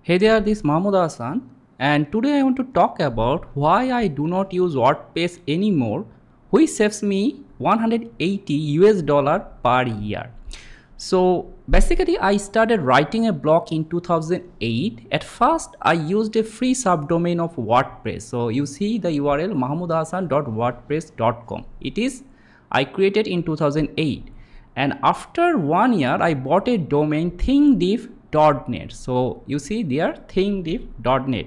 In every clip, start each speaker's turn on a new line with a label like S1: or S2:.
S1: Hey there, this is Mahmoud Hassan, and today I want to talk about why I do not use WordPress anymore, which saves me 180 US dollar per year. So basically, I started writing a blog in 2008. At first, I used a free subdomain of WordPress. So you see the URL mahmoudhassan.wordpress.com. It is I created in 2008, and after 1 year, I bought a domain thingdiff.net. So you see there thingdiff.net,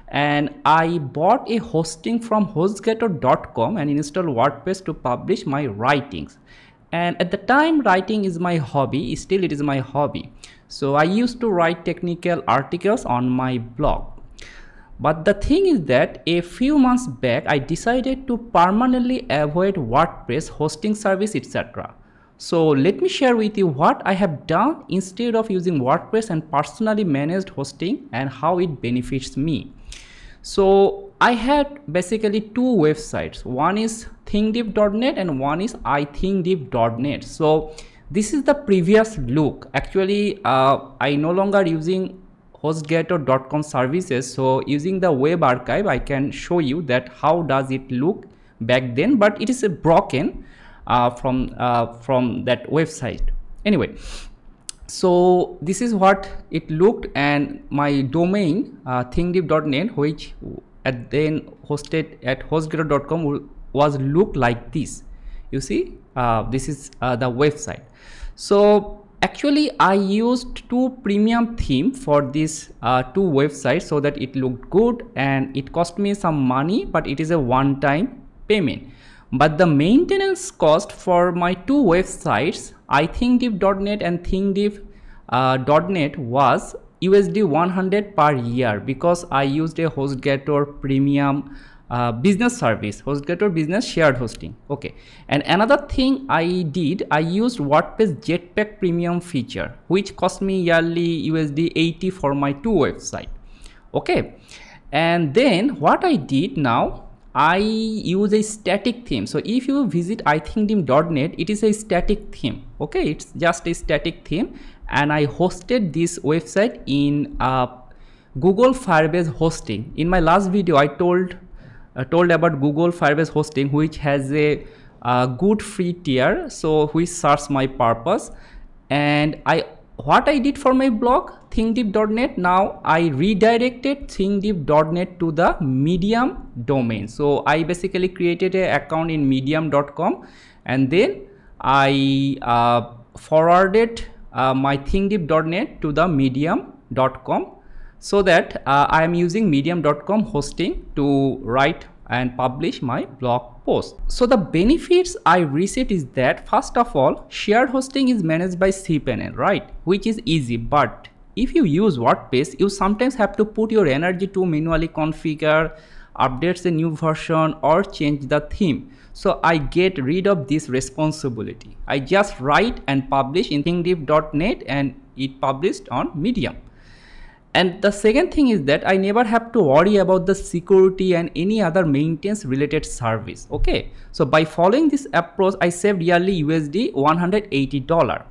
S1: and I bought a hosting from hostgator.com and installed WordPress to publish my writings. And at the time, writing is my hobby. Still it is my hobby, so I used to write technical articles on my blog. But the thing is that a few months back I decided to permanently avoid WordPress hosting service, etc. So let me share with you what I have done instead of using WordPress and personally managed hosting, and how it benefits me. So I had basically two websites. One is thingdiff.net and one is ithingdiff.net. So this is the previous look. Actually, I no longer using hostgator.com services. So using the web archive, I can show you that how does it look back then, but it is a broken from that website. Anyway, so this is what it looked, and my domain thingdiff.net, which at then hosted at hostgator.com, was looked like this. You see, this is the website. So actually I used two premium theme for this two websites so that it looked good, and it cost me some money, but it is a one-time payment. But the maintenance cost for my two websites, ithingdiff.net and thingdiff.net, was USD100 per year, because I used a HostGator premium business service, HostGator business shared hosting. Okay, and another thing I did, I used WordPress Jetpack premium feature, which cost me yearly USD80 for my two websites. Okay, and then what I did now, I use a static theme. So if you visit ithingdiff.net, it is a static theme. Okay, it's just a static theme, and I hosted this website in Google Firebase hosting. In my last video, I told about Google Firebase hosting, which has a good free tier, so which serves my purpose. And what I did for my blog thingdiff.net, now I redirected thingdiff.net to the Medium domain. So I basically created an account in medium.com, and then I forwarded my thingdiff.net to the medium.com, so that I am using medium.com hosting to write and publish my blog post. So the benefits I received is that, first of all, shared hosting is managed by cPanel, right, which is easy. But if you use WordPress, you sometimes have to put your energy to manually configure, update the new version, or change the theme. So I get rid of this responsibility. I just write and publish in thingdiff.net, and it published on Medium. And the second thing is that I never have to worry about the security and any other maintenance related service. Okay, so by following this approach, I saved yearly USD180.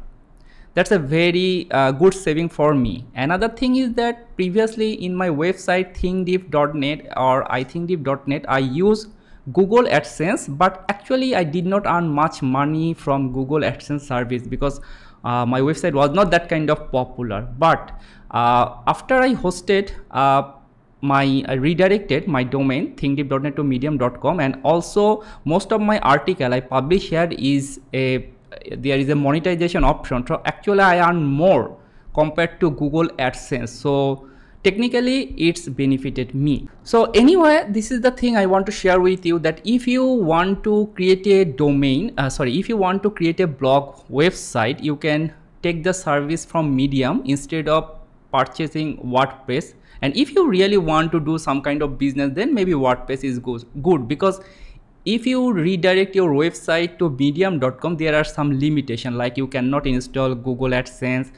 S1: That's a very good saving for me. Another thing is that previously in my website thingdiff.net or ithingdiff.net, I use Google AdSense, but actually I did not earn much money from Google AdSense service, because my website was not that kind of popular. But after I hosted I redirected my domain thingdiff.net to medium.com, and also most of my article I publish here is there is a monetization option. So actually I earn more compared to Google AdSense. So technically it's benefited me. So anyway, this is the thing I want to share with you, that if you want to create a domain, if you want to create a blog website, you can take the service from Medium instead of purchasing WordPress. And if you really want to do some kind of business, then maybe WordPress is good, because if you redirect your website to medium.com, there are some limitations, like you cannot install Google AdSense,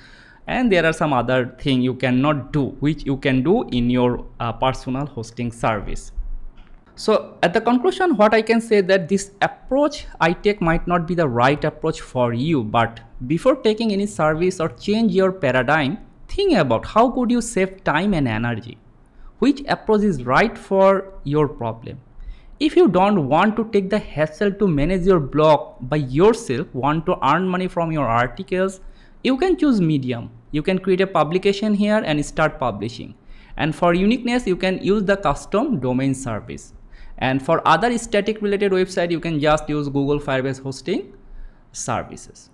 S1: and there are some other things you cannot do, which you can do in your personal hosting service. So at the conclusion, what I can say, that this approach I take might not be the right approach for you, but before taking any service or change your paradigm, think about how could you save time and energy. Which approach is right for your problem? If you don't want to take the hassle to manage your blog by yourself, want to earn money from your articles, you can choose Medium. You can create a publication here and start publishing. And for uniqueness, you can use the custom domain service. And for other static related website, you can just use Google Firebase hosting services.